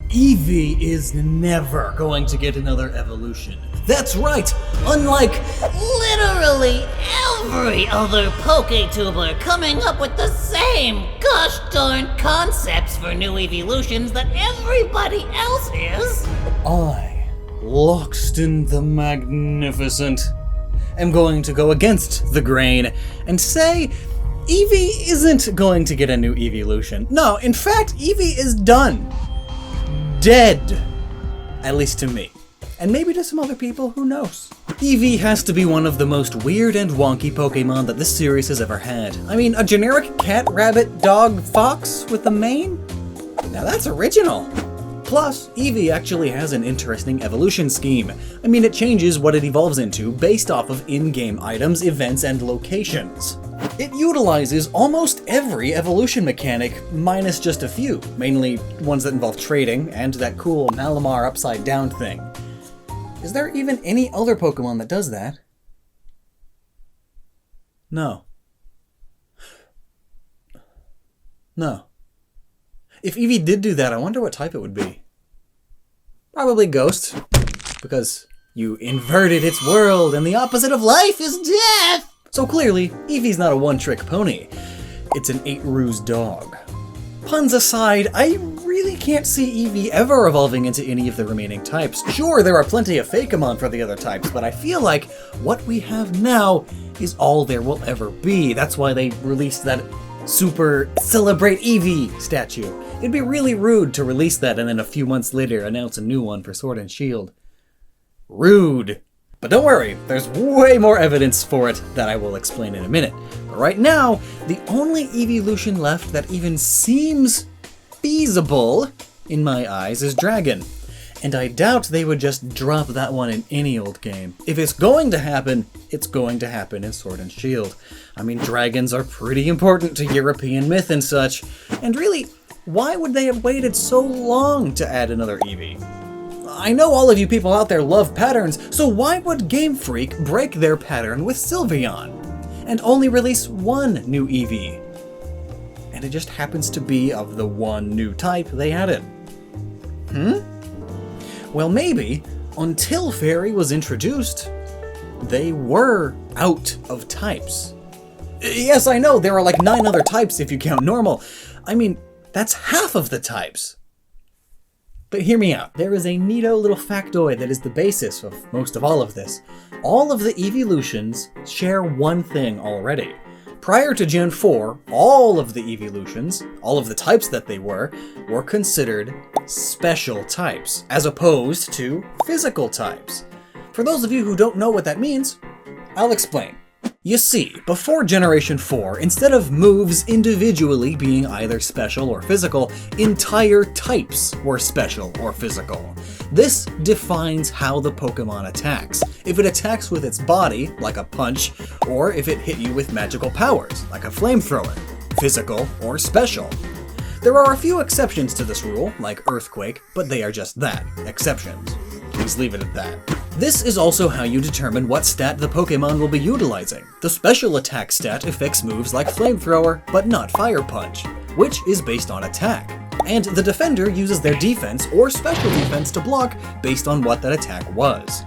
Eevee is never going to get another evolution. That's right! Unlike literally every other PokeTuber coming up with the same gosh darn concepts for new evolutions that everybody else is. I, Lockstin the Magnificent, am going to go against the grain and say Eevee isn't going to get a new evolution. No, in fact, Eevee is done. Dead. At least to me. And maybe to some other people, who knows? Eevee has to be one of the most weird and wonky Pokemon that this series has ever had. I mean, a generic cat, rabbit, dog, fox with a mane? Now that's original. Plus, Eevee actually has an interesting evolution scheme. I mean, it changes what it evolves into based off of in-game items, events, and locations. It utilizes almost every evolution mechanic, minus just a few, mainly ones that involve trading, and that cool Malamar upside down thing. Is there even any other Pokemon that does that? No. No. If Eevee did do that, I wonder what type it would be. Probably Ghost, because you inverted its world, and the opposite of life is death! So clearly, Eevee's not a one-trick pony. It's an 8-ruse dog. Puns aside, I really can't see Eevee ever evolving into any of the remaining types. Sure, there are plenty of Fakemon for the other types, but I feel like what we have now is all there will ever be. That's why they released that Super Celebrate Eevee statue. It'd be really rude to release that and then a few months later announce a new one for Sword and Shield. Rude. But don't worry, there's way more evidence for it that I will explain in a minute. But right now, the only evolution left that even seems feasible, in my eyes, is Dragon. And I doubt they would just drop that one in any old game. If it's going to happen, it's going to happen in Sword and Shield. I mean, dragons are pretty important to European myth and such. And really, why would they have waited so long to add another Eevee? I know all of you people out there love patterns, so why would Game Freak break their pattern with Sylveon and only release one new Eevee? And it just happens to be of the one new type they added. Well, maybe, until Fairy was introduced, they were out of types. Yes, I know, there are like 9 other types if you count normal. I mean, that's half of the types. But hear me out. There is a neato little factoid that is the basis of most of all of this. All of the evolutions share one thing already. Prior to Gen 4, all of the evolutions, all of the types that they were considered special types, as opposed to physical types. For those of you who don't know what that means, I'll explain. You see, before Generation 4, instead of moves individually being either special or physical, entire types were special or physical. This defines how the Pokemon attacks. If it attacks with its body, like a punch, or if it hit you with magical powers, like a flamethrower, physical or special. There are a few exceptions to this rule, like Earthquake, but they are just that, exceptions. Please leave it at that. This is also how you determine what stat the Pokemon will be utilizing. The special attack stat affects moves like Flamethrower, but not Fire Punch, which is based on attack. And the defender uses their defense or special defense to block based on what that attack was.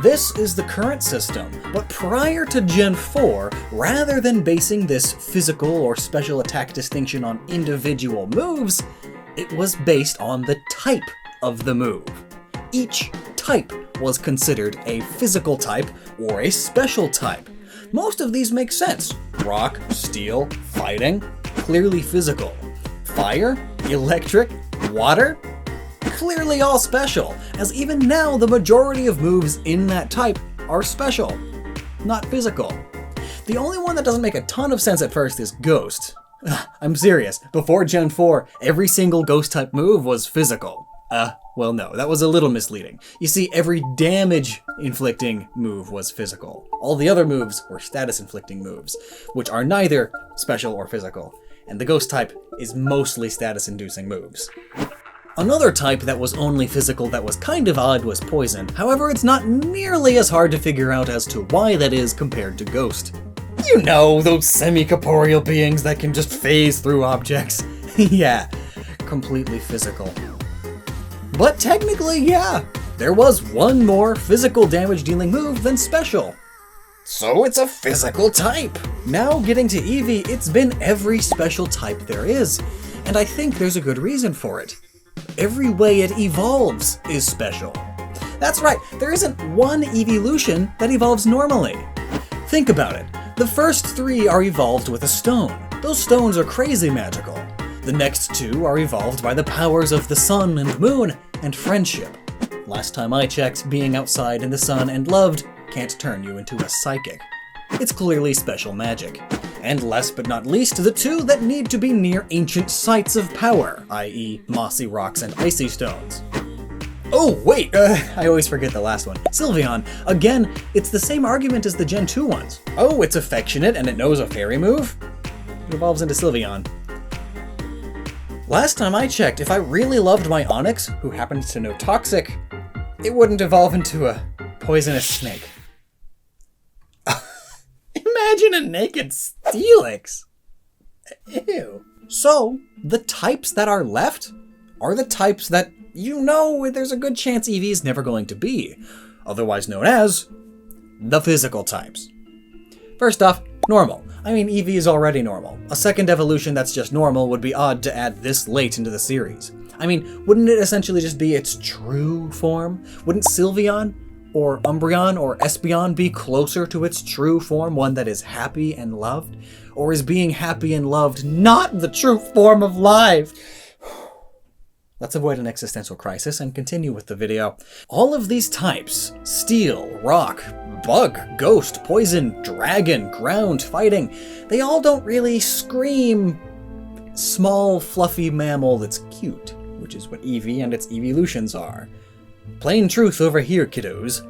This is the current system, but prior to Gen 4, rather than basing this physical or special attack distinction on individual moves, it was based on the type of the move. Each type was considered a physical type or a special type. Most of these make sense. Rock, steel, fighting, clearly physical. Fire, electric, water, clearly all special, as even now the majority of moves in that type are special, not physical. The only one that doesn't make a ton of sense at first is Ghost. I'm serious, before Gen 4, every single Ghost type move was physical. Well no, that was a little misleading. You see, every damage-inflicting move was physical. All the other moves were status-inflicting moves, which are neither special or physical, and the Ghost type is mostly status-inducing moves. Another type that was only physical that was kind of odd was Poison. However, it's not nearly as hard to figure out as to why that is compared to Ghost. You know, those semi-corporeal beings that can just phase through objects. Yeah, completely physical. But technically, yeah, there was one more physical damage dealing move than special. So it's a physical type. Now getting to Eevee, it's been every special type there is, and I think there's a good reason for it. Every way it evolves is special. That's right, there isn't one eeveelution that evolves normally. Think about it. The first 3 are evolved with a stone. Those stones are crazy magical. The next 2 are evolved by the powers of the sun and moon and friendship. Last time I checked, being outside in the sun and loved can't turn you into a psychic. It's clearly special magic. And last but not least, the 2 that need to be near ancient sites of power, i.e. mossy rocks and icy stones. Oh, wait, I always forget the last one. Sylveon. Again, it's the same argument as the Gen 2 ones. Oh, it's affectionate and it knows a fairy move? It evolves into Sylveon. Last time I checked, if I really loved my Onyx, who happens to know Toxic, it wouldn't evolve into a poisonous snake. Imagine a naked Steelix! Ew. So, the types that are left are the types that you know there's a good chance Eevee is never going to be, otherwise known as the physical types. First off, normal. I mean, Eevee is already normal. A second evolution that's just normal would be odd to add this late into the series. I mean, wouldn't it essentially just be its true form? Wouldn't Sylveon, or Umbreon, or Espeon be closer to its true form, one that is happy and loved? Or is being happy and loved not the true form of life? Let's avoid an existential crisis and continue with the video. All of these types, steel, rock, bug, ghost, poison, dragon, ground, fighting, they all don't really scream small, fluffy mammal that's cute, which is what Eevee and its eeveelutions are. Plain truth over here, kiddos.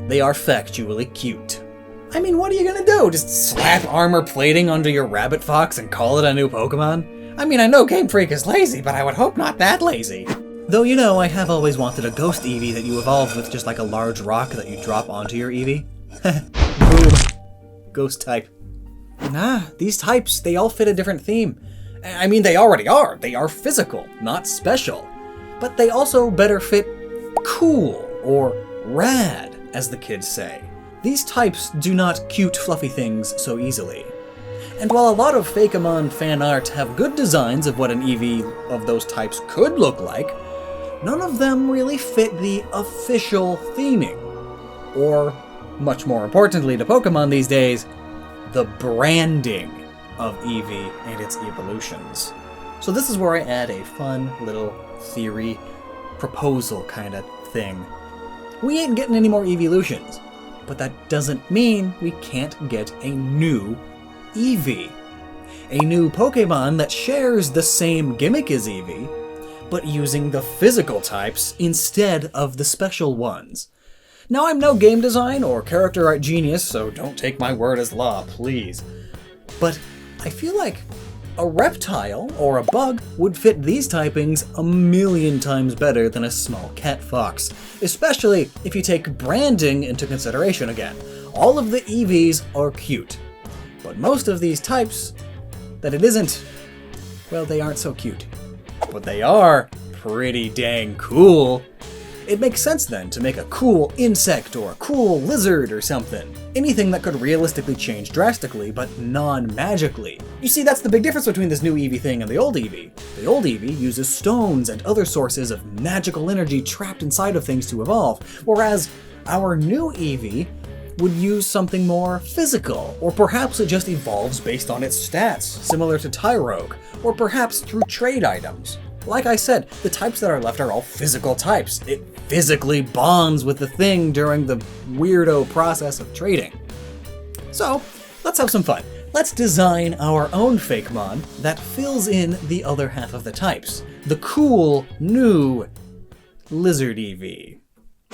They are factually cute. I mean, what are you gonna do? Just slap armor plating onto your rabbit fox and call it a new Pokemon? I mean, I know Game Freak is lazy, but I would hope not that lazy. Though, you know, I have always wanted a ghost Eevee that you evolve with just like a large rock that you drop onto your Eevee. Boom. Ghost type. Nah, these types, they all fit a different theme. I mean, they already are. They are physical, not special. But they also better fit cool, or rad, as the kids say. These types do not cute, fluffy things so easily. And while a lot of Fakemon fan art have good designs of what an Eevee of those types could look like, none of them really fit the official theming. Or, much more importantly to Pokemon these days, the branding of Eevee and its evolutions. So this is where I add a fun little theory, proposal kind of thing. We ain't getting any more eeveelutions, but that doesn't mean we can't get a new Eevee. A new Pokemon that shares the same gimmick as Eevee, but using the physical types instead of the special ones. Now, I'm no game design or character art genius, so don't take my word as law, please. But I feel like a reptile or a bug would fit these typings 1,000,000 times better than a small cat fox, especially if you take branding into consideration again. All of the Eevees are cute, but most of these types that it isn't, well, they aren't so cute. But they are pretty dang cool. It makes sense then to make a cool insect or a cool lizard or something. Anything that could realistically change drastically, but non-magically. You see, that's the big difference between this new Eevee thing and the old Eevee. The old Eevee uses stones and other sources of magical energy trapped inside of things to evolve, whereas our new Eevee would use something more physical, or perhaps it just evolves based on its stats, similar to Tyrogue, or perhaps through trade items. Like I said, the types that are left are all physical types. It physically bonds with the thing during the weirdo process of trading. So, let's have some fun. Let's design our own Fakemon that fills in the other half of the types. The cool, new Lizard Eevee.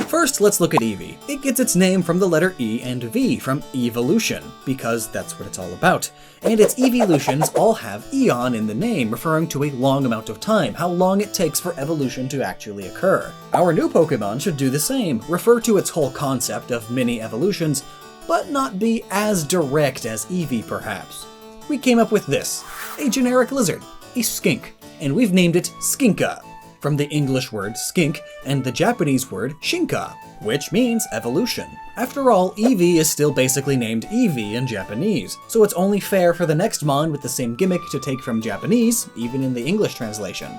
First, let's look at Eevee. It gets its name from the letter E and V from evolution, because that's what it's all about. And its eeveelutions all have eon in the name, referring to a long amount of time, how long it takes for evolution to actually occur. Our new Pokemon should do the same, refer to its whole concept of mini evolutions, but not be as direct as Eevee perhaps. We came up with this, a generic lizard, a skink, and we've named it Skinka. from the English word skink and the Japanese word shinka, which means evolution. After all, Eevee is still basically named Eevee in Japanese, so it's only fair for the next mon with the same gimmick to take from Japanese, even in the English translation.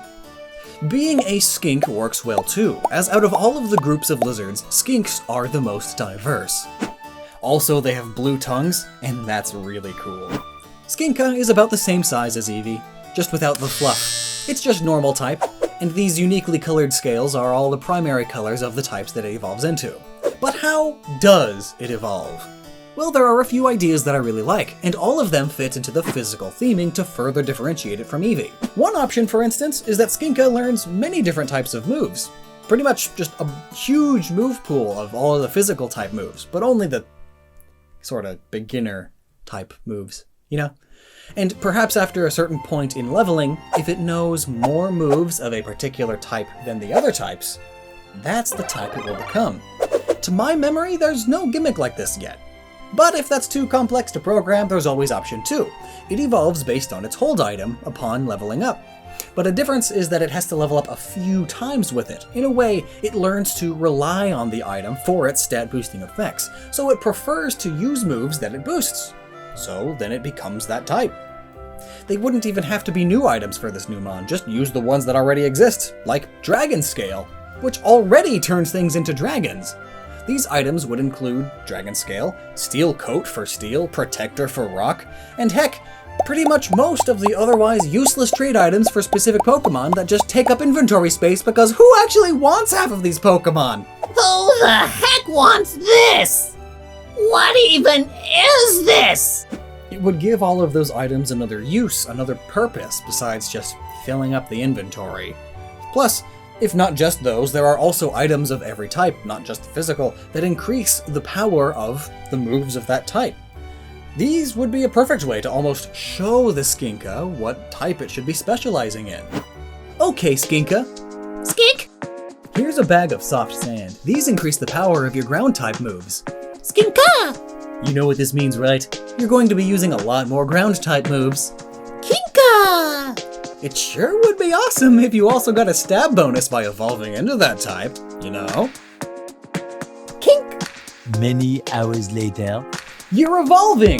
Being a skink works well too, as out of all of the groups of lizards, skinks are the most diverse. Also, they have blue tongues, and that's really cool. Skinka is about the same size as Eevee, just without the fluff. It's just normal type, and these uniquely colored scales are all the primary colors of the types that it evolves into. But how does it evolve? Well, there are a few ideas that I really like, and all of them fit into the physical theming to further differentiate it from Eevee. One option, for instance, is that Skinka learns many different types of moves. Pretty much just a huge move pool of all of the physical type moves, but only the sort of beginner type moves, you know? And perhaps after a certain point in leveling, if it knows more moves of a particular type than the other types, that's the type it will become. To my memory, there's no gimmick like this yet. But if that's too complex to program, there's always option 2. It evolves based on its hold item upon leveling up. But a difference is that it has to level up a few times with it. In a way, it learns to rely on the item for its stat boosting effects, so it prefers to use moves that it boosts. So then it becomes that type. They wouldn't even have to be new items for this new mon, just use the ones that already exist, like Dragon Scale, which already turns things into dragons. These items would include Dragon Scale, Steel Coat for Steel, Protector for Rock, and heck, pretty much most of the otherwise useless trade items for specific Pokemon that just take up inventory space because who actually wants half of these Pokemon? Who the heck wants this? What even is this? It would give all of those items another use, another purpose, besides just filling up the inventory. Plus, if not just those, there are also items of every type, not just physical, that increase the power of the moves of that type. These would be a perfect way to almost show the Skinka what type it should be specializing in. Okay, Skinka. Skink? Here's a bag of soft sand. These increase the power of your ground type moves. Skinka! You know what this means, right? You're going to be using a lot more ground type moves. Kinka! It sure would be awesome if you also got a stab bonus by evolving into that type, you know? Kink! Many hours later. You're evolving!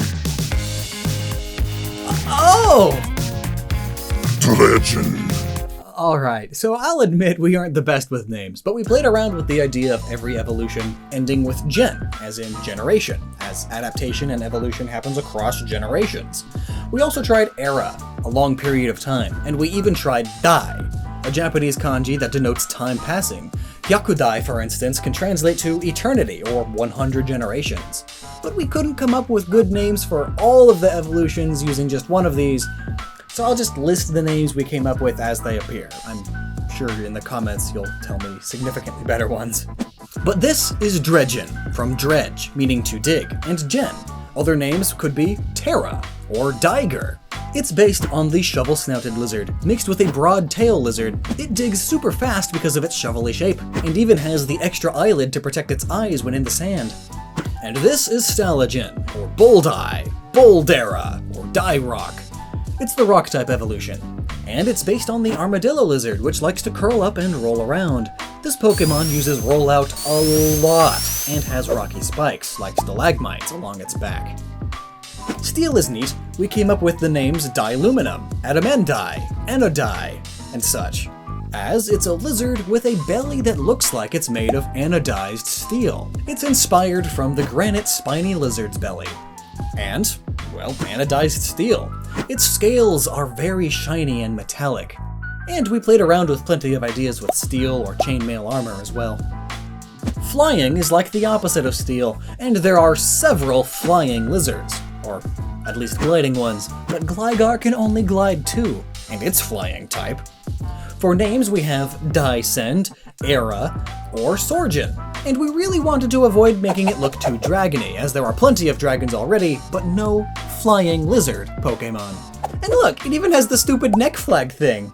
Oh! DREDGEN. Alright, so I'll admit we aren't the best with names, but we played around with the idea of every evolution ending with gen, as in generation, as adaptation and evolution happens across generations. We also tried era, a long period of time, and we even tried dai, a Japanese kanji that denotes time passing. Hyakudai, for instance, can translate to eternity, or 100 generations. But we couldn't come up with good names for all of the evolutions using just one of these, so I'll just list the names we came up with as they appear. I'm sure in the comments you'll tell me significantly better ones. But this is DREDGEN, from dredge, meaning to dig, and gen. Other names could be Terra, or Daiger. It's based on the shovel-snouted lizard, mixed with a broad tail lizard. It digs super fast because of its shovelly shape, and even has the extra eyelid to protect its eyes when in the sand. And this is Stalogen, or Buldeye, Boldera, or Dairock. It's the rock-type evolution, and it's based on the armadillo lizard, which likes to curl up and roll around. This Pokemon uses rollout a lot, and has rocky spikes, like stalagmites, along its back. Steel is neat. We came up with the names Diluminum, Adamandai, Anodai, and such, as it's a lizard with a belly that looks like it's made of anodized steel. It's inspired from the granite spiny lizard's belly. And, well, anodized steel. Its scales are very shiny and metallic. And we played around with plenty of ideas with steel or chainmail armor as well. Flying is like the opposite of steel, and there are several flying lizards, or at least gliding ones, but Gligar can only glide too, and it's flying type. For names we have Dysend, Era, or Sorgen, and we really wanted to avoid making it look too dragony, as there are plenty of dragons already, but no flying lizard Pokemon. And look, it even has the stupid neck flag thing.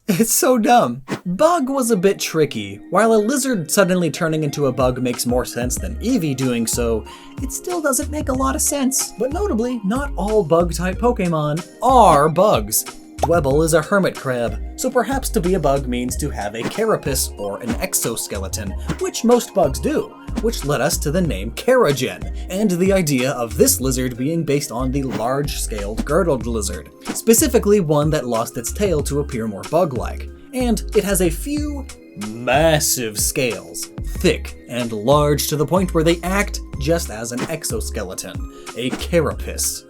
It's so dumb. Bug was a bit tricky. While a lizard suddenly turning into a bug makes more sense than Eevee doing so, it still doesn't make a lot of sense. But notably, not all bug-type Pokemon are bugs. Dwebble is a hermit crab, so perhaps to be a bug means to have a carapace or an exoskeleton, which most bugs do, which led us to the name DREDGEN, and the idea of this lizard being based on the large-scaled girdled lizard, specifically one that lost its tail to appear more bug-like. And it has a few massive scales, thick and large to the point where they act just as an exoskeleton, a carapace.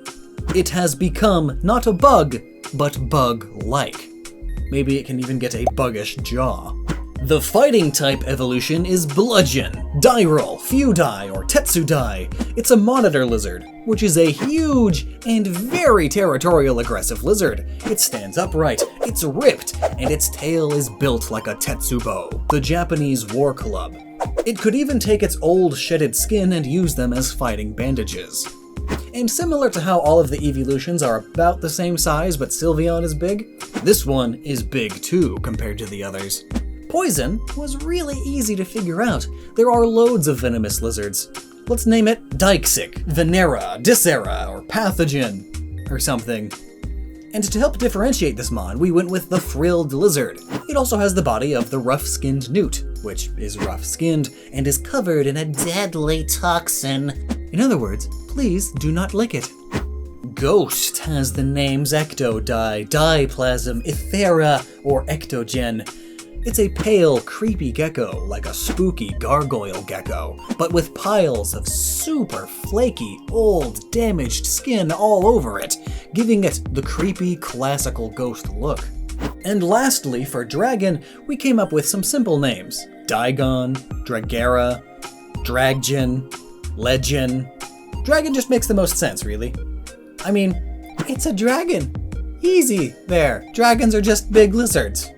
It has become not a bug, but bug-like. Maybe it can even get a buggish jaw. The fighting type evolution is Bludgeon, Diral, Fudai, or Tetsudai. It's a monitor lizard, which is a huge and very territorial aggressive lizard. It stands upright, it's ripped, and its tail is built like a Tetsubo, the Japanese war club. It could even take its old shedded skin and use them as fighting bandages. And similar to how all of the eeveelutions are about the same size but Sylveon is big, this one is big too compared to the others. Poison was really easy to figure out. There are loads of venomous lizards. Let's name it Dykesic, Venera, Dysera, or Pathogen, or something. And to help differentiate this mon, we went with the Frilled Lizard. It also has the body of the rough-skinned newt, which is rough-skinned and is covered in a deadly toxin. In other words, please do not lick it. Ghost has the names Ectodye, Diplasm, Ethera, or Ectogen. It's a pale, creepy gecko, like a spooky gargoyle gecko, but with piles of super flaky, old, damaged skin all over it, giving it the creepy, classical ghost look. And lastly, for dragon, we came up with some simple names. DAIGON, Dragera, DREDGEN, Legend. Dragon just makes the most sense, really. I mean, it's a dragon. Easy there. Dragons are just big lizards.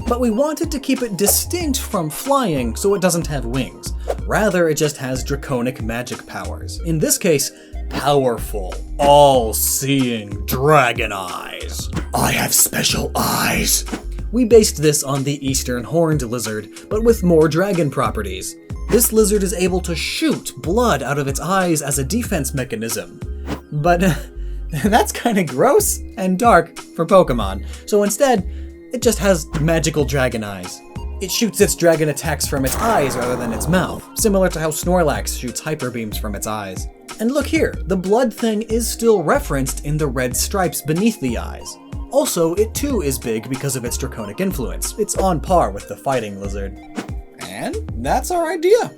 But we wanted to keep it distinct from flying so it doesn't have wings. Rather, it just has draconic magic powers. In this case, powerful, all-seeing dragon eyes. I have special eyes. We based this on the Eastern Horned Lizard, but with more dragon properties. This lizard is able to shoot blood out of its eyes as a defense mechanism. But that's kind of gross and dark for Pokemon, so instead, it just has magical dragon eyes. It shoots its dragon attacks from its eyes rather than its mouth, similar to how Snorlax shoots hyper beams from its eyes. And look here, the blood thing is still referenced in the red stripes beneath the eyes. Also, it too is big because of its draconic influence. It's on par with the fighting lizard. And that's our idea.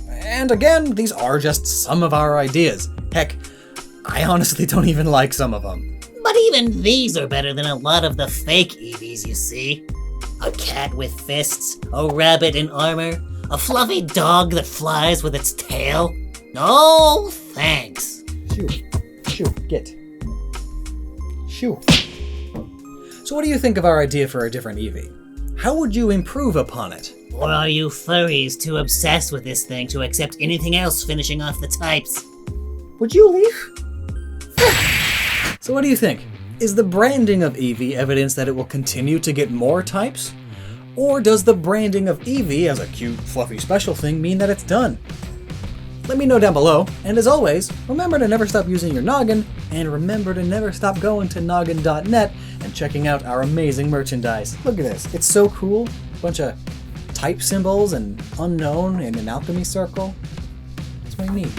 And again, these are just some of our ideas. Heck, I honestly don't even like some of them. But even these are better than a lot of the fake Eevees you see. A cat with fists, a rabbit in armor, a fluffy dog that flies with its tail. No, thanks. Shoo, get. Shoo. So what do you think of our idea for a different Eevee? How would you improve upon it? Or are you furries too obsessed with this thing to accept anything else finishing off the types? Would you leave? So what do you think? Is the branding of Eevee evidence that it will continue to get more types? Or does the branding of Eevee as a cute, fluffy special thing mean that it's done? Let me know down below, and as always, remember to never stop using your noggin, and remember to never stop going to noggin.net and checking out our amazing merchandise. Look at this, it's so cool. Bunch of type symbols and unknown in an alchemy circle. It's really neat.